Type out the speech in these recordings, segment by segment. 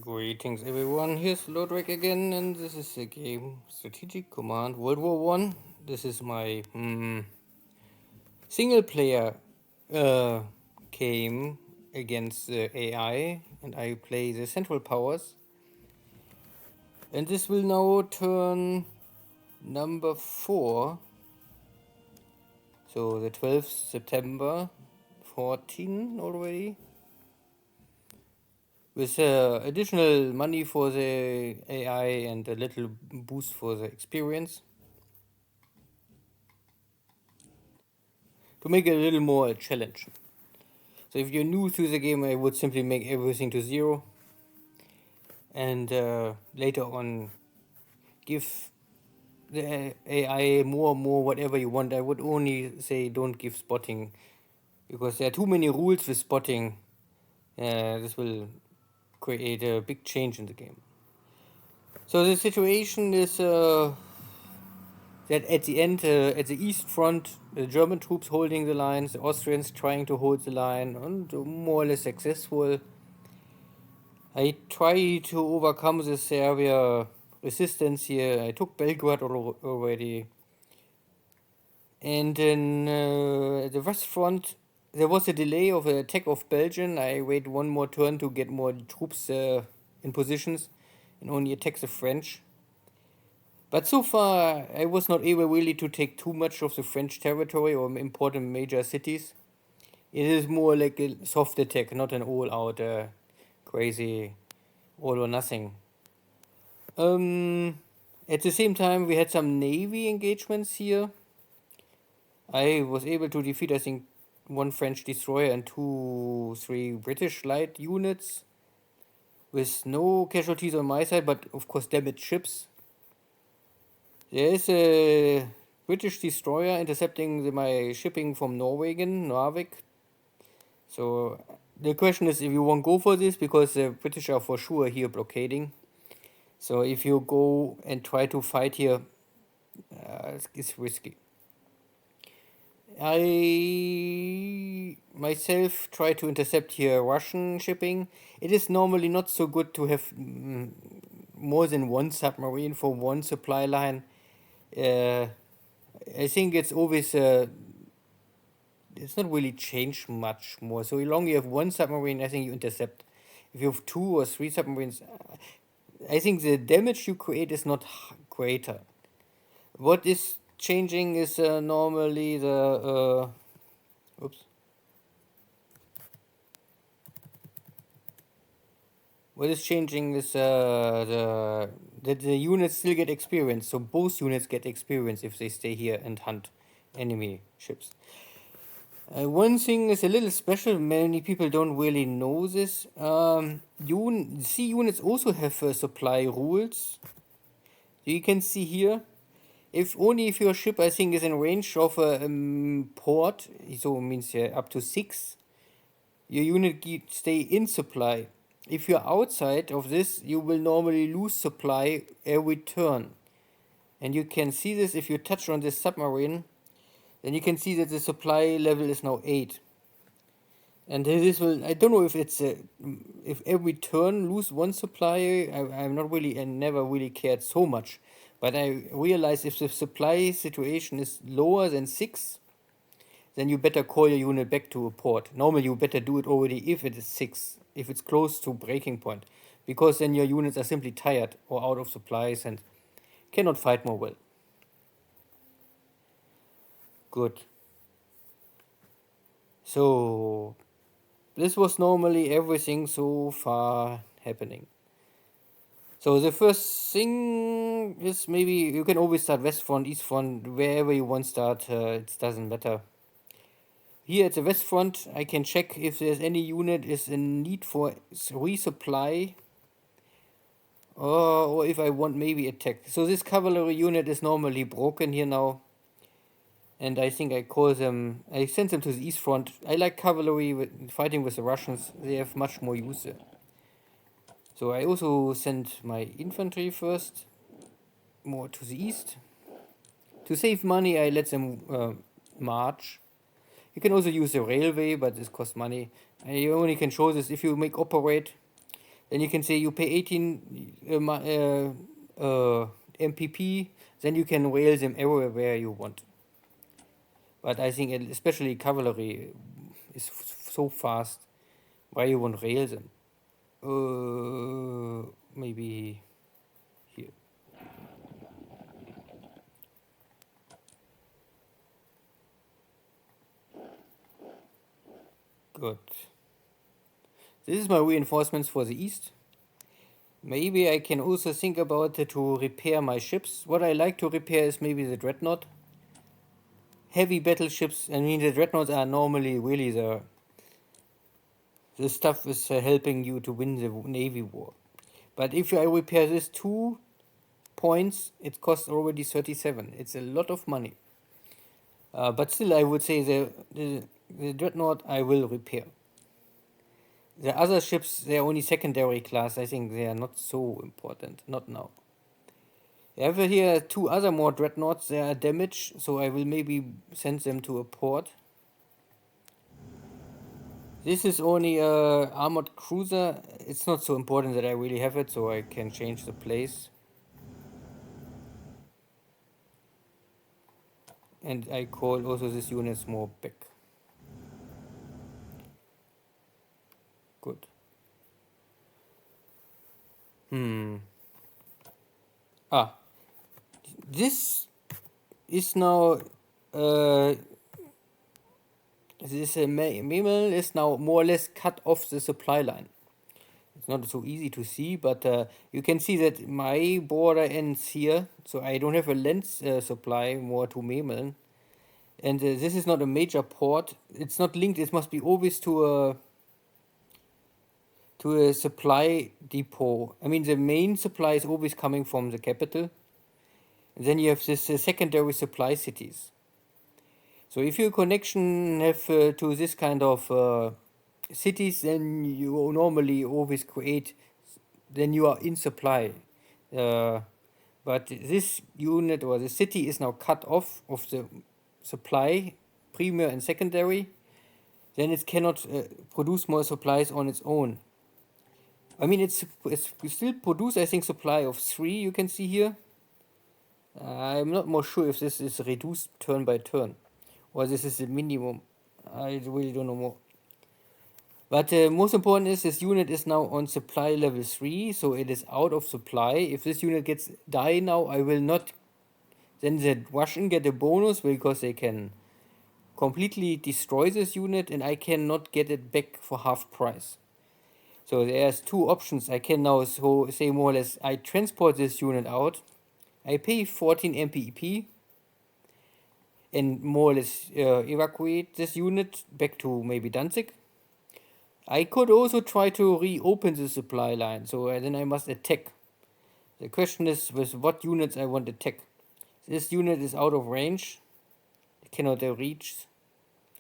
Greetings everyone, here's Lodrick again, and this is the game Strategic Command World War One. This is my single player game against the AI, and I play the Central Powers. And this will now turn number 4, so the 12th September 14 already. With additional money for the AI and a little boost for the experience. To make it a little more a challenge. So if you're new to the game, I would simply make everything to 0. And later on give the AI more whatever you want. I would only say don't give spotting, because there are too many rules with spotting. This will create a big change in the game. So the situation is that at the end, at the east front, the German troops holding the lines, the Austrians trying to hold the line, and more or less successful. I try to overcome the Serbia resistance here. I took Belgrade already. And then the west front, there was a delay of an attack of Belgium. I wait one more turn to get more troops in positions and only attack the French. But so far, I was not able really to take too much of the French territory or important major cities. It is more like a soft attack, not an all-out crazy all or nothing. At the same time, we had some navy engagements here. I was able to defeat, I think, 1 French destroyer and 3 British light units with no casualties on my side, but of course damaged ships. There is a British destroyer intercepting my shipping from Narvik. So the question is if you won't go for this, because the British are for sure here blockading. So if you go and try to fight here, it's risky. I myself try to intercept here Russian shipping. It is normally not so good to have more than 1 submarine for 1 supply line. I think it's always it's not really changed much more. So long you have 1 submarine, I think you intercept. If you have 2 or 3 submarines, I think the damage you create is not greater. What is changing is normally the oops. What is changing is that the units still get experience. So both units get experience if they stay here and hunt enemy ships. One thing is a little special. Many people don't really know this. Sea units also have supply rules. You can see here, if your ship, I think, is in range of a port, so it means up to 6, your unit stay in supply. If you're outside of this, you will normally lose supply every turn. And you can see this if you touch on this submarine, then you can see that the supply level is now 8. And this will, I don't know if it's if every turn lose 1 supply. I'm not really, and never really cared so much. But I realize if the supply situation is lower than 6, then you better call your unit back to a port. Normally you better do it already if it is 6, if it's close to breaking point. Because then your units are simply tired or out of supplies and cannot fight more well. Good. So this was normally everything so far happening. So the first thing is, maybe you can always start west front, east front, wherever you want to start, it doesn't matter. Here at the west front, I can check if there's any unit is in need for resupply, or if I want maybe attack. So this cavalry unit is normally broken here now. And I think I sent them to the east front. I like cavalry fighting with the Russians. They have much more use there. So I also sent my infantry first, more to the east. To save money, I let them march. You can also use the railway, but this costs money. I only can show this if you make operate. then you can say you pay 18 MPP, then you can rail them everywhere you want. But I think especially cavalry is so fast. Why you won't rail them? Maybe here. Good. This is my reinforcements for the east. Maybe I can also think about it to repair my ships. What I like to repair is maybe the dreadnought. Heavy battleships. I mean, the dreadnoughts are normally really the stuff is helping you to win the navy war. But if I repair this 2 points, it costs already 37. It's a lot of money. But still, I would say the dreadnought I will repair. The other ships, they're only secondary class. I think they are not so important. Not now. I have here 2 other more dreadnoughts. They are damaged, so I will maybe send them to a port. This is only a armored cruiser. It's not so important that I really have it, so I can change the place. And I call also this unit more back. Good. This is now this Memel is now more or less cut off the supply line. It's not so easy to see, but you can see that my border ends here, so I don't have a land supply more to Memel. And this is not a major port. It's not linked. It must be always to a supply depot. I mean, the main supply is always coming from the capital. And then you have this secondary supply cities. So if your connection have to this kind of cities, then you normally always create, then you are in supply. But this unit or the city is now cut off of the supply, primary and secondary. Then it cannot produce more supplies on its own. I mean, it's still produce, I think, supply of 3, you can see here. I'm not more sure if this is reduced turn by turn, or this is the minimum. I really don't know more. But most important is this unit is now on supply level 3, so it is out of supply. If this unit gets die now, I will not. Then the Russian get a bonus because they can completely destroy this unit, and I cannot get it back for half price. So there's 2 options. I can now say more or less I transport this unit out. I pay 14 MPP and more or less evacuate this unit back to maybe Danzig. I could also try to reopen the supply line, so then I must attack. The question is with what units I want to attack. This unit is out of range. It cannot reach.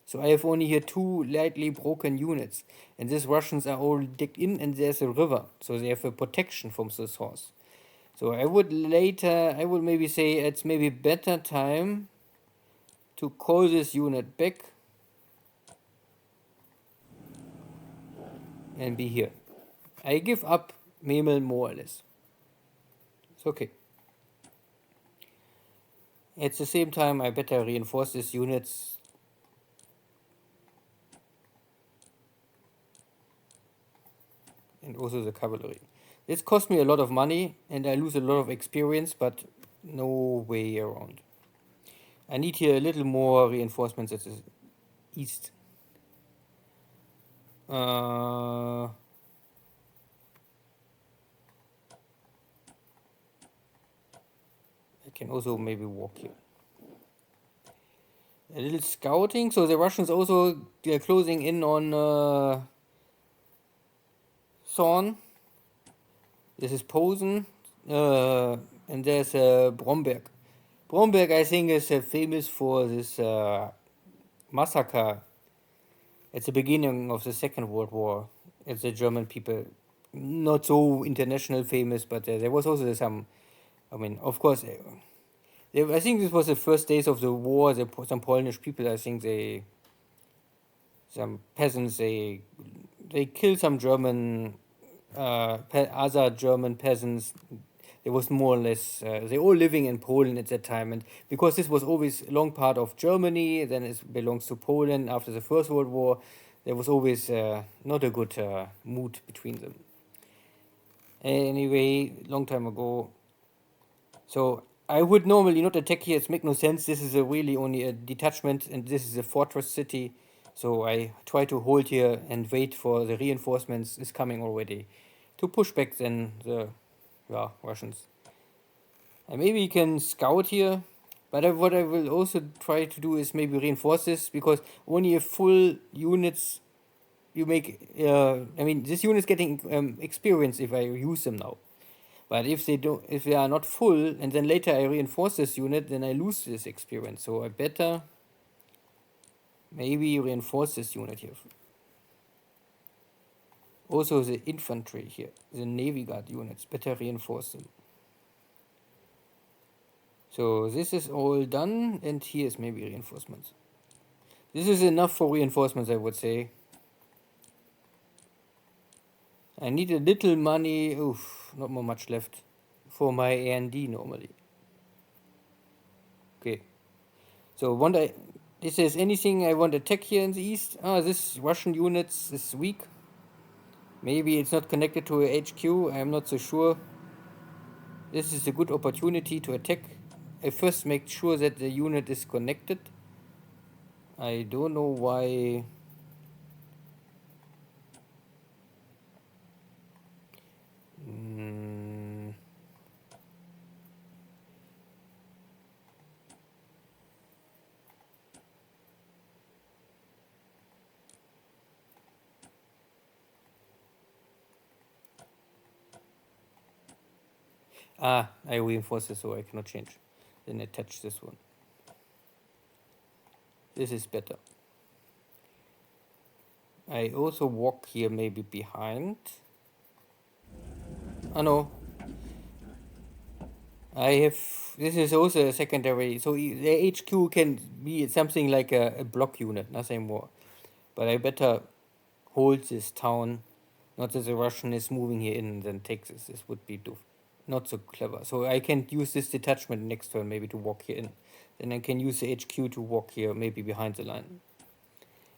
So I have only here 2 lightly broken units. And these Russians are all digged in and there's a river. So they have a protection from the source. So I would maybe say it's maybe better time to call this unit back and be here. I give up Memel more or less. It's okay. At the same time, I better reinforce these units. And also the cavalry. This cost me a lot of money and I lose a lot of experience, but no way around. I need here a little more reinforcements at the east. I can also maybe walk here. A little scouting. So the Russians also are closing in on Thorn. This is Posen. And there's Bromberg. Bromberg, I think, is famous for this massacre at the beginning of the Second World War. It's the German people. Not so international famous, but there was also some, I mean, of course, I think this was the first days of the war. Some Polish people, I think some peasants, they killed some German other German peasants. There was more or less, they all living in Poland at that time. And because this was always a long part of Germany, then it belongs to Poland after the First World War, there was always not a good mood between them. Anyway, long time ago. So I would normally not attack here. It makes no sense. This is a really only a detachment, and this is a fortress city. So I try to hold here and wait for the reinforcements is coming already to push back then the Russians. And maybe you can scout here, but what I will also try to do is maybe reinforce this because only a full units you make. I mean, this unit's getting experience if I use them now. But if they don't, if they are not full, and then later I reinforce this unit, then I lose this experience. So I better maybe reinforce this unit here. Also the infantry here, the Navy Guard units, better reinforce them. So this is all done, and here's maybe reinforcements. This is enough for reinforcements, I would say. I need a little money, oof, not more much left, for my A&D normally. Okay, so this is anything I want to attack here in the east. This Russian units is weak. Maybe it's not connected to a HQ, I'm not so sure. This is a good opportunity to attack. I first make sure that the unit is connected. I don't know why. I reinforce this so I cannot change. Then attach this one. This is better. I also walk here maybe behind. No. I have, this is also a secondary, so the HQ can be something like a block unit, nothing more. But I better hold this town, not that the Russian is moving here in and then takes this. This would be not so clever. So I can use this detachment next turn maybe to walk here in. Then I can use the HQ to walk here maybe behind the line.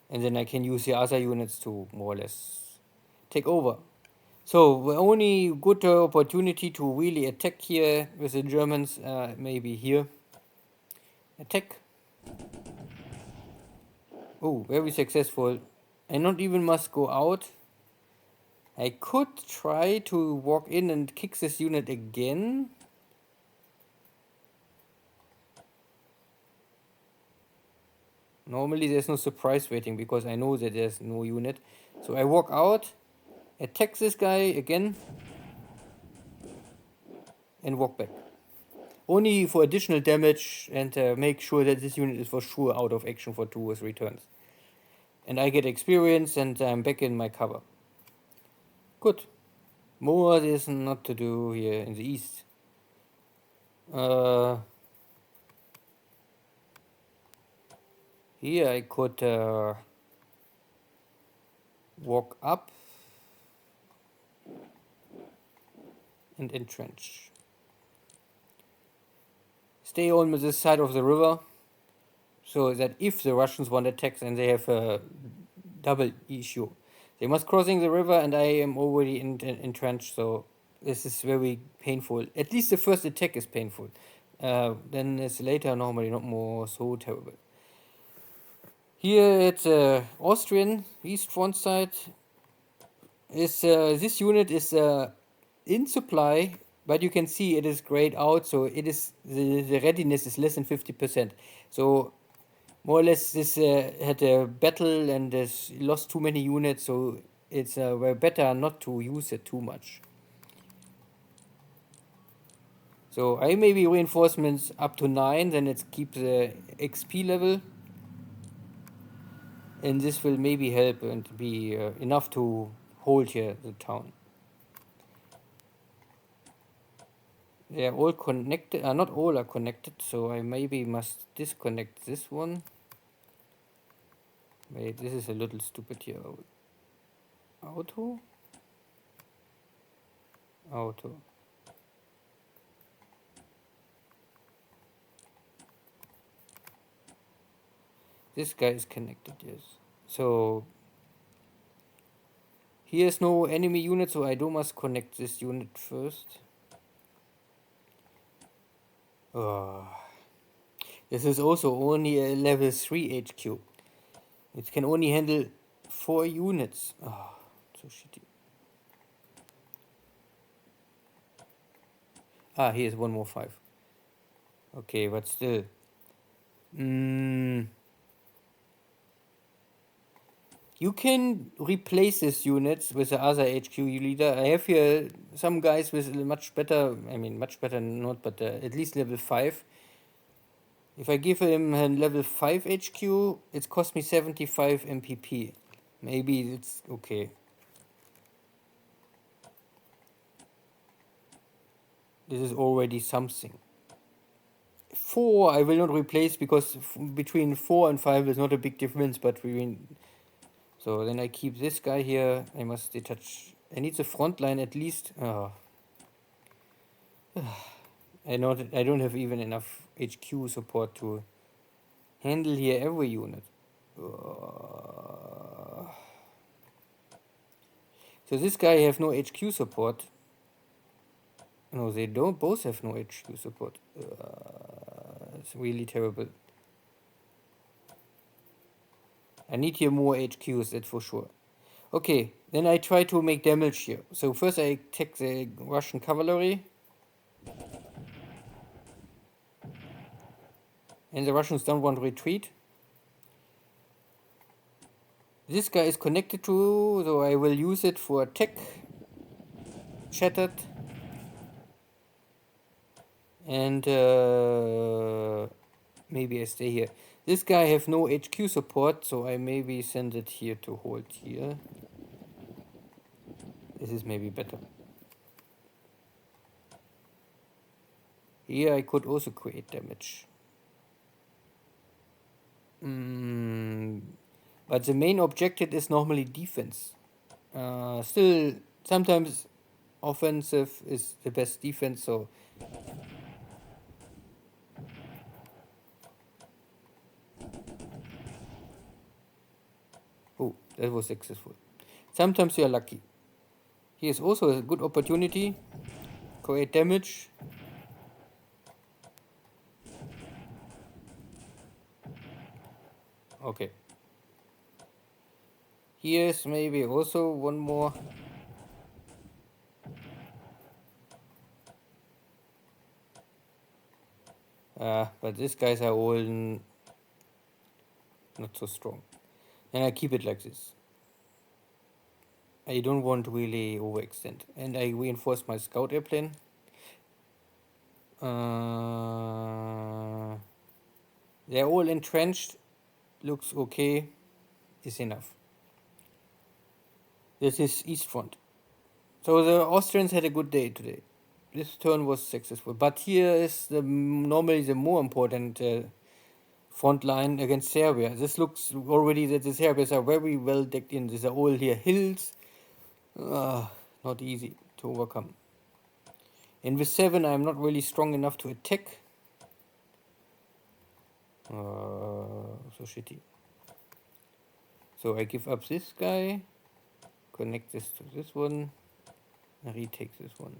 And then I can use the other units to more or less take over. So the only good opportunity to really attack here with the Germans, maybe here. Attack. Oh, very successful. I not even must go out. I could try to walk in and kick this unit again. Normally there's no surprise waiting because I know that there's no unit. So I walk out, attack this guy again, and walk back. Only for additional damage and make sure that this unit is for sure out of action for 2 or 3 turns. And I get experience and I'm back in my cover. Good. More there's not to do here in the east. Here I could walk up and entrench. Stay on this side of the river, so that if the Russians want to attack, then they have a double issue. They must crossing the river, and I am already entrenched, so this is very painful. At least the first attack is painful. Then it's later normally not more so terrible. Here it's Austrian east front side. This unit is in supply, but you can see it is grayed out, so it is the readiness is less than 50%. So more or less this had a battle and has lost too many units, so it's better not to use it too much. So I maybe reinforcements up to 9, then it keeps the XP level. And this will maybe help and be enough to hold here the town. They are all connected, not all are connected, so I maybe must disconnect this one. Wait, this is a little stupid here. Auto? Auto. This guy is connected, yes. So here's no enemy unit, so I do must connect this unit first. Oh, this is also only a level 3 HQ. It can only handle 4 units. Oh, so shitty. Ah, here's one more 5. Okay, but still. You can replace these units with the other HQ leader. I have here some guys with much better, I mean, much better not, but at least level 5. If I give him a level 5 HQ, it's cost me 75 MPP. Maybe it's okay. This is already something. 4 I will not replace because between 4 and 5 is not a big difference, but between. So then I keep this guy here. I must detach. I need the front line at least. Oh. I don't have even enough HQ support to handle here every unit. So this guy have no HQ support. No, they don't both have no HQ support. It's really terrible. I need here more HQs, that's for sure. Okay, then I try to make damage here. So first I attack the Russian cavalry. And the Russians don't want to retreat. This guy is connected to, so I will use it for attack. Shattered. And maybe I stay here. This guy have no HQ support, so I maybe send it here to hold here. This is maybe better. Here I could also create damage. But the main objective is normally defense. Still, sometimes offensive is the best defense, so. Oh, that was successful. Sometimes you are lucky. Here's also a good opportunity. Create damage. Okay. Here's maybe also one more. But these guys are all not so strong. And I keep it like this. I don't want to really overextend. And I reinforce my scout airplane. They're all entrenched. Looks okay. Is enough. This is East Front. So the Austrians had a good day today. This turn was successful. But here is normally the more important front line against Serbia. This looks already that the Serbians are very well decked in. These are all here hills. Not easy to overcome. And with 7 I'm not really strong enough to attack. So shitty. So I give up this guy. Connect this to this one. And retake this one.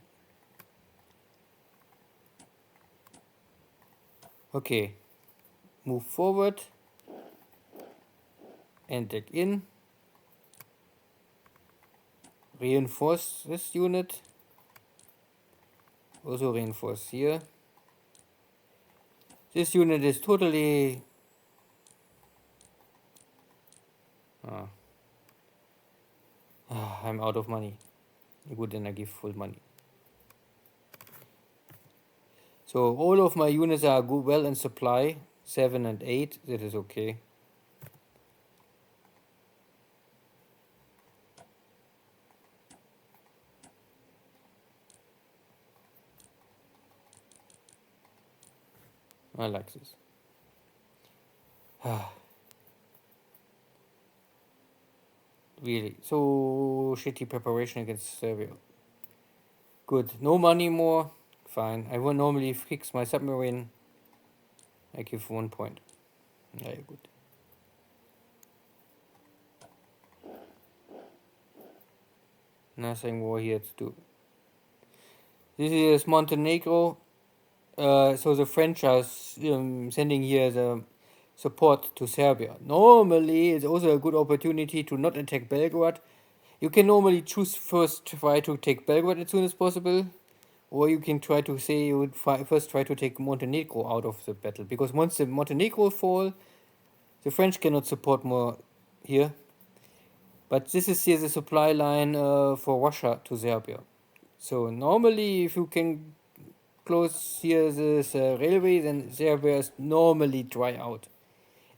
Okay. Move forward. And deck in. Reinforce this unit. Also reinforce here. This unit is totally. I'm out of money. Good, then I give full money. So all of my units are good, well in supply. 7 and 8. That is okay. I like this. Really. So shitty preparation against Serbia. Good. No money more. Fine. I will normally fix my submarine. I give 1 point. Very good. Nothing more here to do. This is Montenegro. So the French are sending here the support to Serbia. Normally, it's also a good opportunity to not attack Belgrade. You can normally choose first try to take Belgrade as soon as possible, or you can try to say you would first try to take Montenegro out of the battle, because once the Montenegro fall, the French cannot support more here. But this is here the supply line for Russia to Serbia. So normally, if you can close here this railway, then Serbia is normally dry out.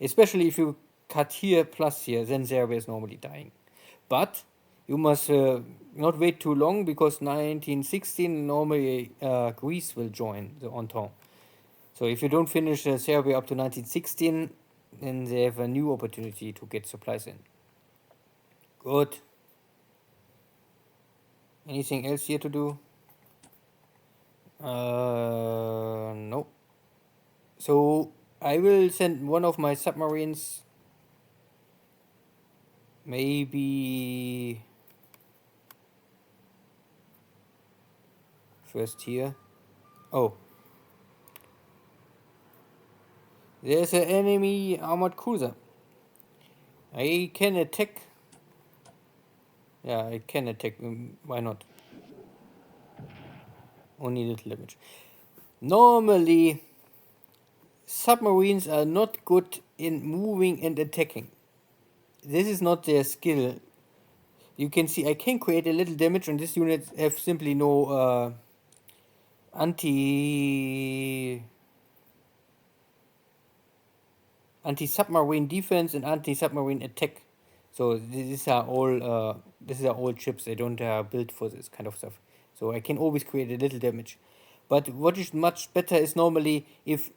Especially if you cut here plus here, then Serbia is normally dying. But you must not wait too long, because 1916 normally Greece will join the Entente. So if you don't finish Serbia up to 1916, then they have a new opportunity to get supplies in. Good. Anything else here to do? No. So I will send one of my submarines, maybe first here. Oh, there's an enemy armored cruiser. I can attack. Yeah, I can attack. Why not? Only little damage. Normally, submarines are not good in moving and attacking. This is not their skill. You can see I can create a little damage, and this unit have simply no anti-submarine defense and anti-submarine attack. So these are all chips. They don't build for this kind of stuff. So I can always create a little damage. But what is much better is normally if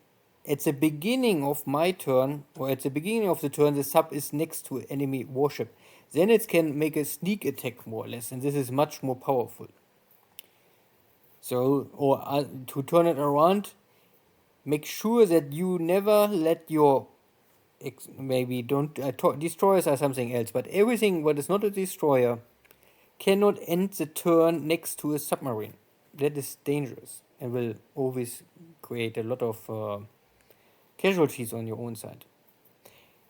at the beginning of my turn, or at the beginning of the turn, the sub is next to enemy warship. Then it can make a sneak attack more or less, and this is much more powerful. So, or to turn it around, make sure that you never let your maybe don't destroyers are something else, but everything what is not a destroyer cannot end the turn next to a submarine. That is dangerous and will always create a lot of casualties on your own side.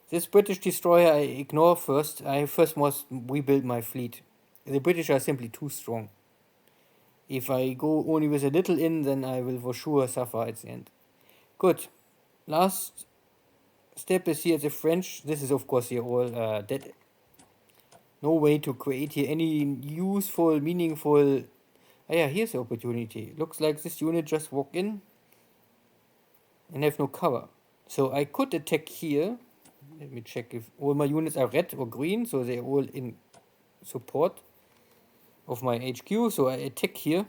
This British destroyer I ignore first. I first must rebuild my fleet. The British are simply too strong. If I go only with a little in, then I will for sure suffer at the end. Good. Last step is here the French. This is of course here all dead. No way to create here any useful, meaningful. Yeah, here's the opportunity. Looks like this unit just walked in and have no cover. So I could attack here. Let me check if all my units are red or green, so they're all in support of my HQ. So I attack here,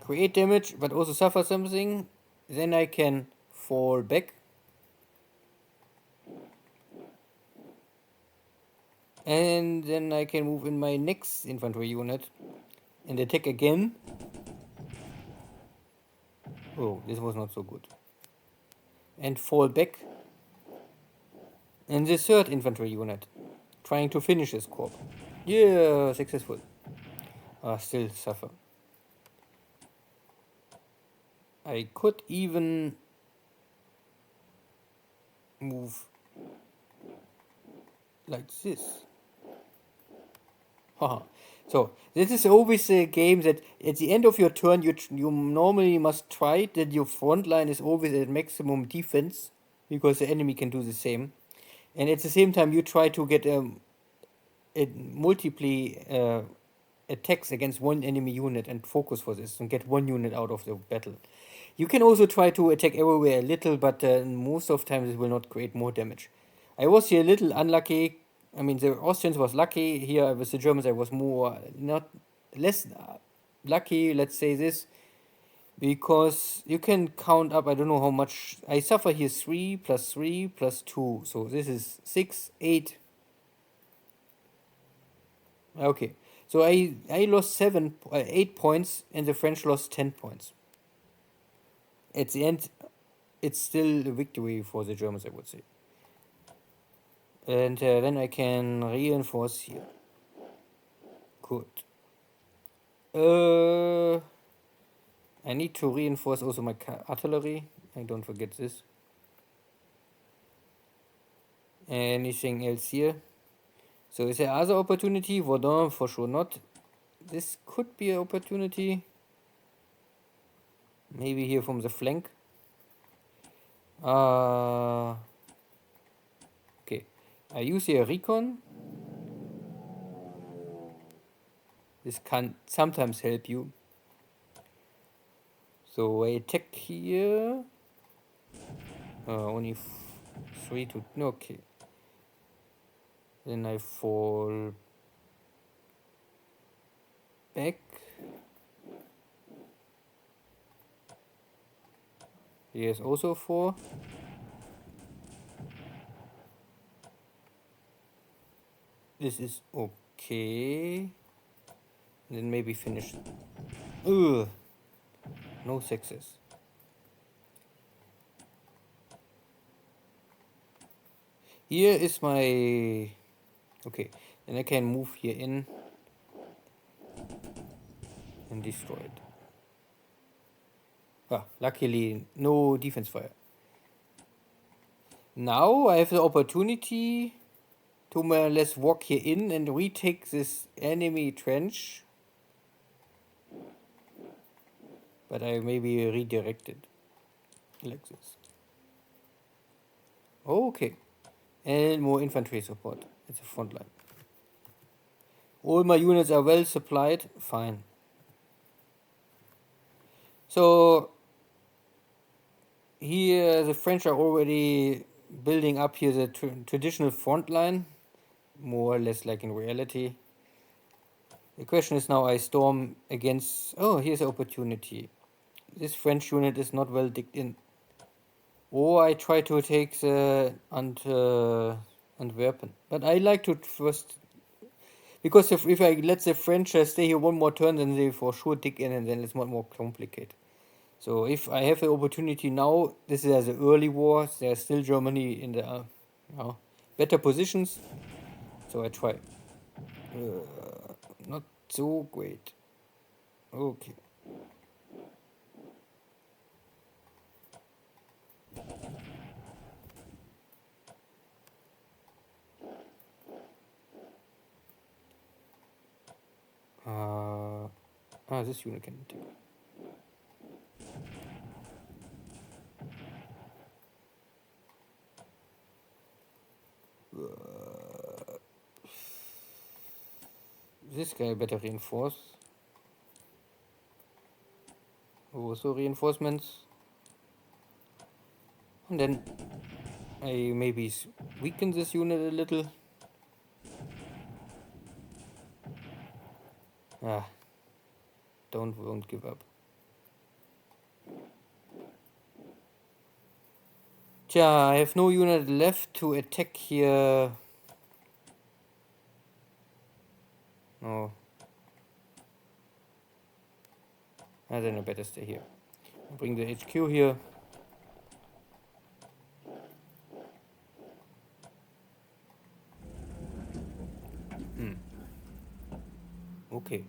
create damage, but also suffer something. Then I can fall back. And then I can move in my next infantry unit and attack again. Oh, this was not so good. And fall back. And the third infantry unit, trying to finish this corps. Yeah, successful. Still suffer. I could even move like this. Haha. So this is always a game that at the end of your turn you normally must try that your front line is always at maximum defense, because the enemy can do the same, and at the same time you try to get multiple attacks against one enemy unit and focus for this and get one unit out of the battle. You can also try to attack everywhere a little, but most of the time it will not create more damage. I was here a little unlucky. I mean, the Austrians was lucky. Here with the Germans I was less lucky, let's say this, because you can count up, I don't know how much, I suffer here 3 plus 3 plus 2, so this is 6, 8, Okay, so I lost 8 points, and the French lost 10 points. At the end, it's still a victory for the Germans, I would say. And then I can reinforce here. Good. I need to reinforce also my artillery. I don't forget this. Anything else here? So is there other opportunity? Verdun, for sure not. This could be an opportunity. Maybe here from the flank. Okay. I use here recon. This can sometimes help you. So I attack here. Only 3 to... Okay. Then I fall back. Here's also 4. This is okay. Then maybe finish. Ugh. No success. Here is my... Okay. Then I can move here in and destroy it. Ah, luckily no defense fire. Now I have the opportunity to more or less walk here in and retake this enemy trench. But I maybe redirect it like this. Okay. And more infantry support at the front line. All my units are well supplied. Fine. So here the French are already building up here the traditional front line, more or less like in reality. The question is now I storm against... Oh, here's an opportunity. This French unit is not well digged in. Or I try to take the Antwerpen. But I like to first... Because if I let the French stay here one more turn, then they for sure dig in, and then it's much more complicated. So if I have the opportunity now, this is the early wars, there's still Germany in the better positions. So I try. Not so great. Okay. This unit can take. This guy better reinforce. Also reinforcements. And then I maybe weaken this unit a little. Won't give up. I have no unit left to attack here. No. Then I better stay here. Bring the HQ here. Okay.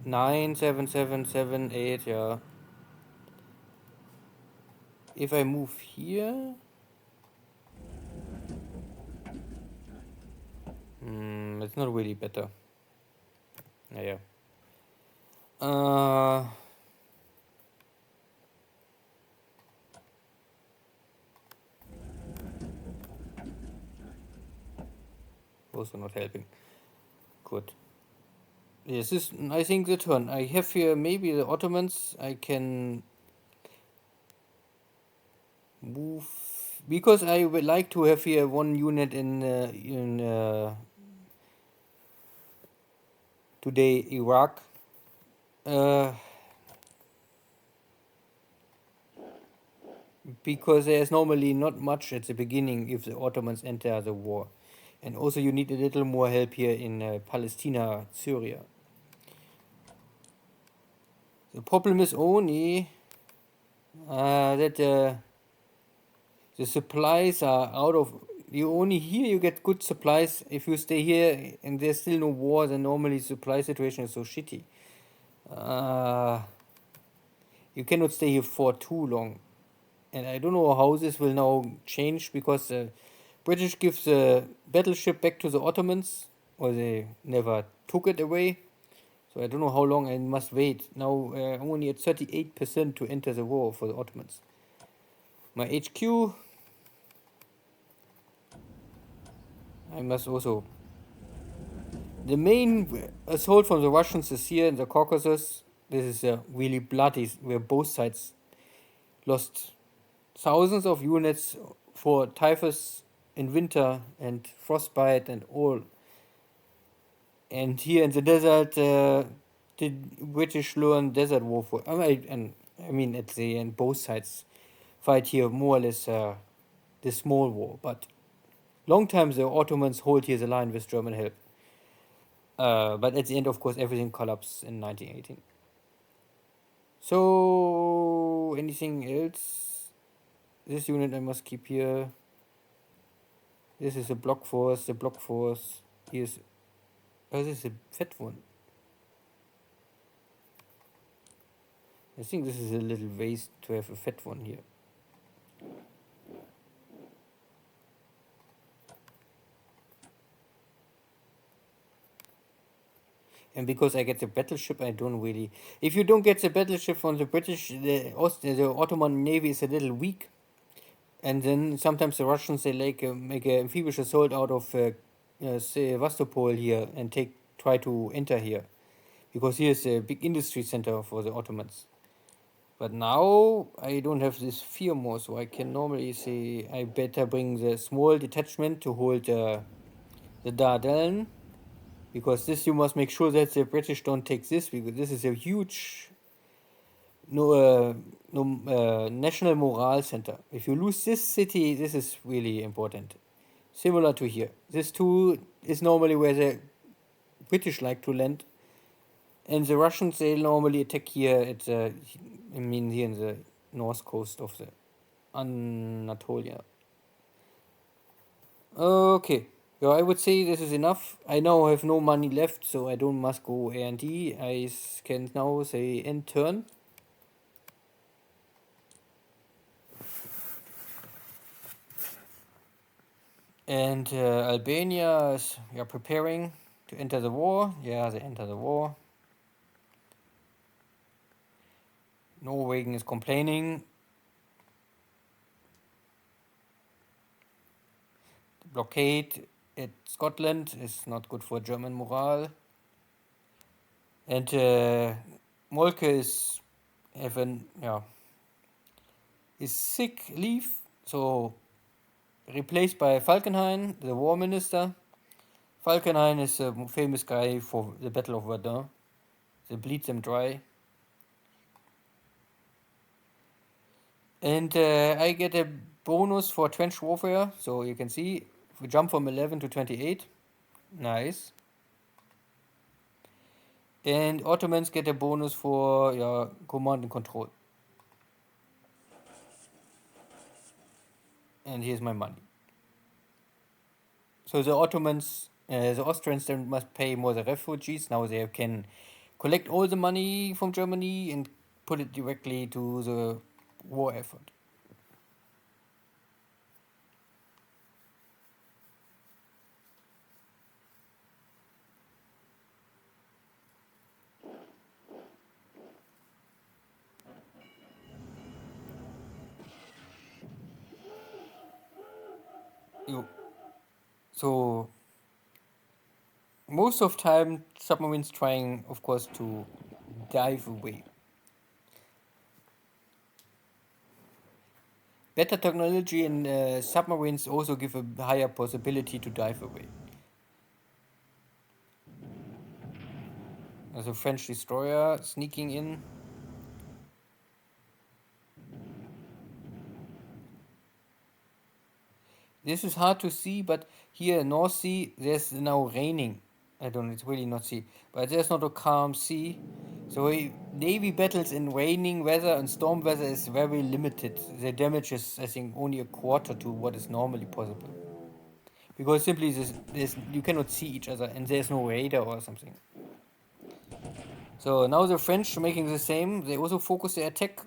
9, 7, 7, 7, 8, yeah. If I move here... it's not really better. Yeah. Also not helping. Good. Yes, this is, I think, the turn. I have here maybe the Ottomans. I can move because I would like to have here one unit in today Iraq. because there's normally not much at the beginning if the Ottomans enter the war. And also you need a little more help here in Palestina, Syria. The problem is only that the supplies are out of. You only here you get good supplies if you stay here and there's still no war. Then normally supply situation is so shitty. Uh, you cannot stay here for too long, and I don't know how this will now change because the British give the battleship back to the Ottomans, or they never took it away. So I don't know how long I must wait. Now only at 38% to enter the war for the Ottomans. My HQ, I must also. The main assault from the Russians is here in the Caucasus. This is really bloody, where both sides lost thousands of units for typhus in winter and frostbite and all. And here in the desert, the British learn desert warfare. I mean, at the end, both sides fight here more or less the small war. But long time the Ottomans hold here the line with German help. But at the end, of course, everything collapsed in 1918. So, anything else? This unit I must keep here. This is a block force. The block force is. Oh, this is a fat one. I think this is a little waste to have a fat one here. And because I get the battleship, I don't really. If you don't get the battleship from the British, the Ottoman Navy is a little weak. And then sometimes the Russians they make an amphibious assault out of Sevastopol here and try to enter here, because here is a big industry center for the Ottomans. But now I don't have this fear more, so I can normally say I better bring the small detachment to hold the Dardanelles, because this you must make sure that the British don't take this, because this is a huge national morale center. If you lose this city, this is really important. Similar to here. This too is normally where the British like to land, and the Russians they normally attack here at the, I mean here in the north coast of the Anatolia. Okay. Yeah, I would say this is enough. I now have no money left, so I don't must go A&D. Can now say end turn. And Albania is preparing to enter the war. Yeah, they enter the war. Norway is complaining. The blockade at Scotland is not good for German morale. And Molke is is sick leave, so replaced by Falkenhayn, the war minister. Falkenhayn is a famous guy for the Battle of Verdun. They bleed them dry. And I get a bonus for trench warfare, so you can see if we jump from 11 to 28. Nice. And Ottomans get a bonus for command and control. And here's my money. So the Ottomans, the Austrians then must pay more the refugees. Now they can collect all the money from Germany and put it directly to the war effort. So most of time submarines trying, of course, to dive away. Better technology in submarines also give a higher possibility to dive away. There's a French destroyer sneaking in. This is hard to see, but here in North Sea, there's now raining. I don't know, it's really not sea, but there's not a calm sea. So Navy battles in raining weather and storm weather is very limited. The damage is, I think, only a quarter to what is normally possible. Because simply you cannot see each other and there's no radar or something. So now the French are making the same. They also focus their attack.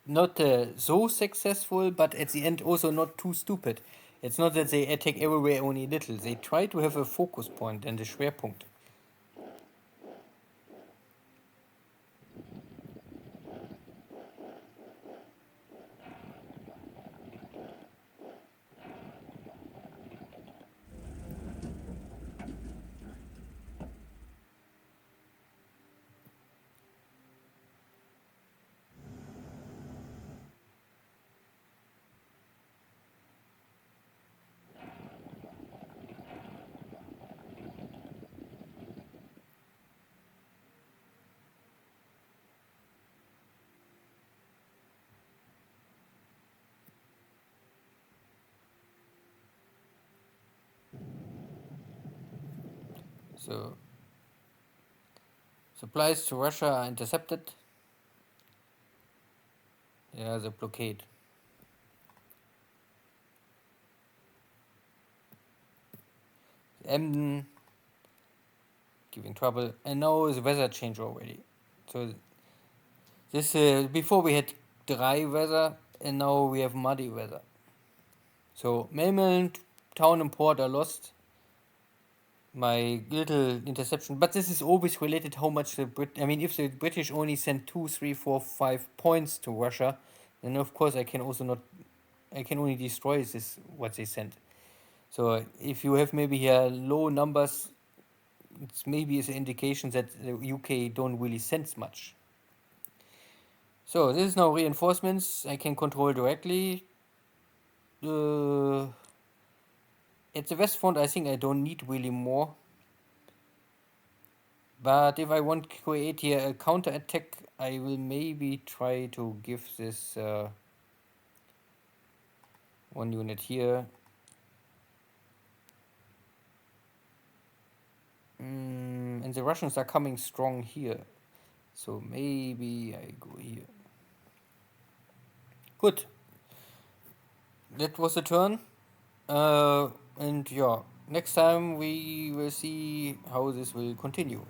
Not so successful, but at the end also not too stupid. It's not that they attack everywhere only little. They try to have a focus point and a Schwerpunkt. So supplies to Russia are intercepted. Yeah, the blockade. Emden giving trouble, and now the weather change already. So this before we had dry weather, and now we have muddy weather. So Melbourne town and port are lost. My little interception, but this is always related how much the I mean, if the British only send 2, 3, 4, 5 points to Russia, then of course I can also not. I can only destroy this what they sent. So if you have maybe here low numbers, it's maybe an indication that the UK don't really sense much. So this is now reinforcements I can control directly. At the West Front, I think I don't need really more. But if I want to create here a counter attack, I will maybe try to give this one unit here. And the Russians are coming strong here. So maybe I go here. Good. That was the turn. And yeah, next time we will see how this will continue.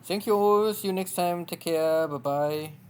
Thank you all. See you next time. Take care. Bye bye.